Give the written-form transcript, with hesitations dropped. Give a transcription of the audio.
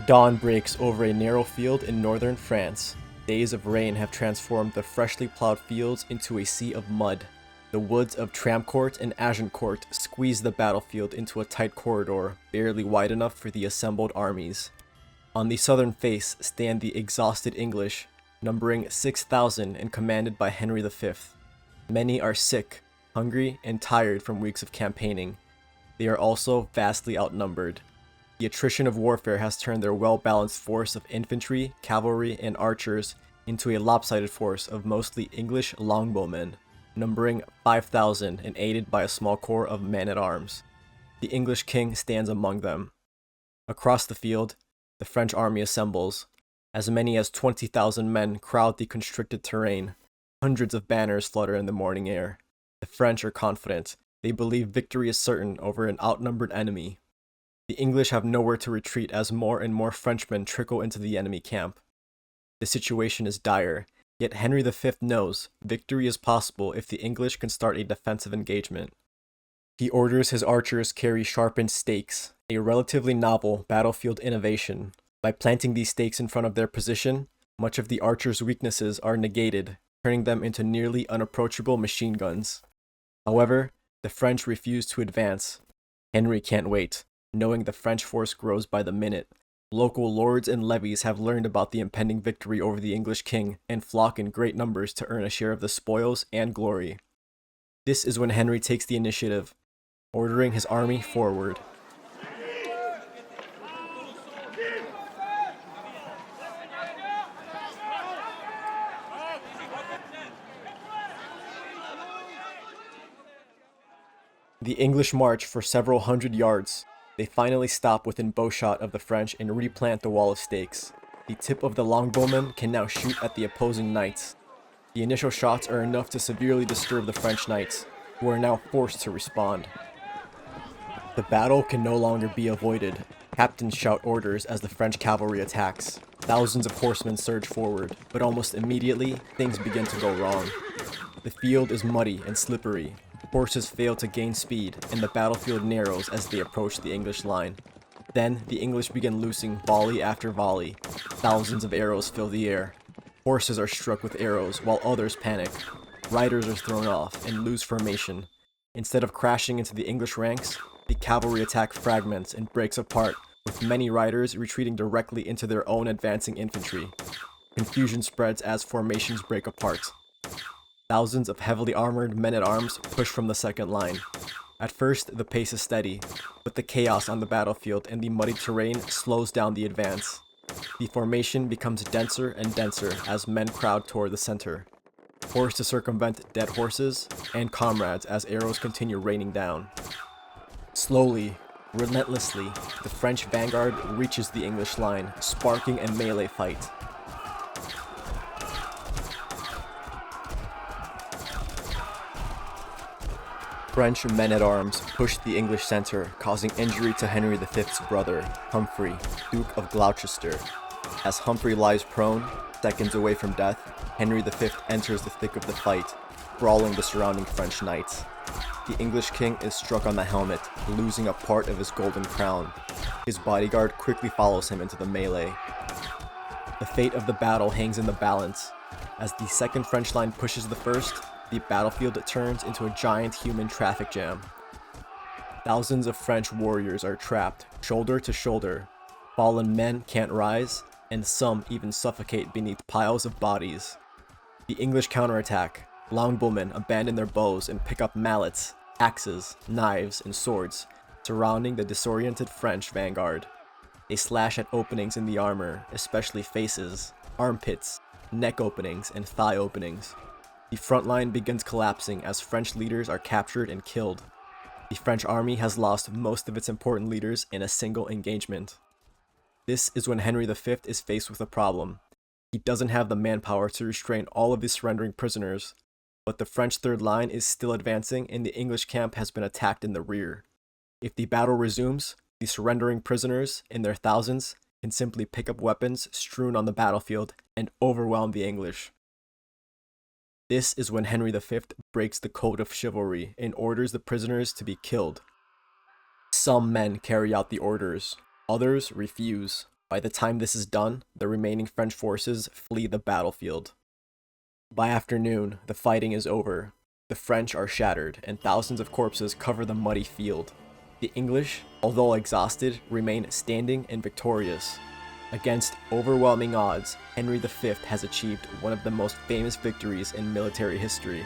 Dawn breaks over a narrow field in northern France. Days of rain have transformed the freshly plowed fields into a sea of mud. The woods of Tramcourt and Agincourt squeeze the battlefield into a tight corridor, barely wide enough for the assembled armies. On the southern face stand the exhausted English, numbering 6,000 and commanded by Henry V. Many are sick, hungry, and tired from weeks of campaigning. They are also vastly outnumbered. The attrition of warfare has turned their well-balanced force of infantry, cavalry, and archers into a lopsided force of mostly English longbowmen, numbering 5,000 and aided by a small corps of men-at-arms. The English king stands among them. Across the field, the French army assembles. As many as 20,000 men crowd the constricted terrain. Hundreds of banners flutter in the morning air. The French are confident. They believe victory is certain over an outnumbered enemy. The English have nowhere to retreat as more and more Frenchmen trickle into the enemy camp. The situation is dire, yet Henry V knows victory is possible if the English can start a defensive engagement. He orders his archers carry sharpened stakes, a relatively novel battlefield innovation. By planting these stakes in front of their position, much of the archers' weaknesses are negated, turning them into nearly unapproachable machine guns. However, the French refuse to advance. Henry can't wait. Knowing the French force grows by the minute, local lords and levies have learned about the impending victory over the English king and flock in great numbers to earn a share of the spoils and glory. This is when Henry takes the initiative, ordering his army forward. The English march for several hundred yards. They finally stop within bowshot of the French and replant the wall of stakes. The tip of the longbowmen can now shoot at the opposing knights. The initial shots are enough to severely disturb the French knights, who are now forced to respond. The battle can no longer be avoided. Captains shout orders as the French cavalry attacks. Thousands of horsemen surge forward, but almost immediately, things begin to go wrong. The field is muddy and slippery. Horses fail to gain speed, and the battlefield narrows as they approach the English line. Then, the English begin loosing volley after volley. Thousands of arrows fill the air. Horses are struck with arrows, while others panic. Riders are thrown off and lose formation. Instead of crashing into the English ranks, the cavalry attack fragments and breaks apart, with many riders retreating directly into their own advancing infantry. Confusion spreads as formations break apart. Thousands of heavily armored men-at-arms push from the second line. At first, the pace is steady, but the chaos on the battlefield and the muddy terrain slows down the advance. The formation becomes denser and denser as men crowd toward the center, forced to circumvent dead horses and comrades as arrows continue raining down. Slowly, relentlessly, the French vanguard reaches the English line, sparking a melee fight. French men-at-arms pushed the English center, causing injury to Henry V's brother, Humphrey, Duke of Gloucester. As Humphrey lies prone, seconds away from death, Henry V enters the thick of the fight, brawling the surrounding French knights. The English king is struck on the helmet, losing a part of his golden crown. His bodyguard quickly follows him into the melee. The fate of the battle hangs in the balance. As the second French line pushes the first, the battlefield turns into a giant human traffic jam. Thousands of French warriors are trapped, shoulder to shoulder. Fallen men can't rise, and some even suffocate beneath piles of bodies. The English counterattack. Longbowmen abandon their bows and pick up mallets, axes, knives, and swords, surrounding the disoriented French vanguard. They slash at openings in the armor, especially faces, armpits, neck openings, and thigh openings. The front line begins collapsing as French leaders are captured and killed. The French army has lost most of its important leaders in a single engagement. This is when Henry V is faced with a problem. He doesn't have the manpower to restrain all of the surrendering prisoners, but the French third line is still advancing and the English camp has been attacked in the rear. If the battle resumes, the surrendering prisoners, in their thousands, can simply pick up weapons strewn on the battlefield and overwhelm the English. This is when Henry V breaks the code of chivalry and orders the prisoners to be killed. Some men carry out the orders, others refuse. By the time this is done, the remaining French forces flee the battlefield. By afternoon, the fighting is over. The French are shattered, and thousands of corpses cover the muddy field. The English, although exhausted, remain standing and victorious. Against overwhelming odds, Henry V has achieved one of the most famous victories in military history.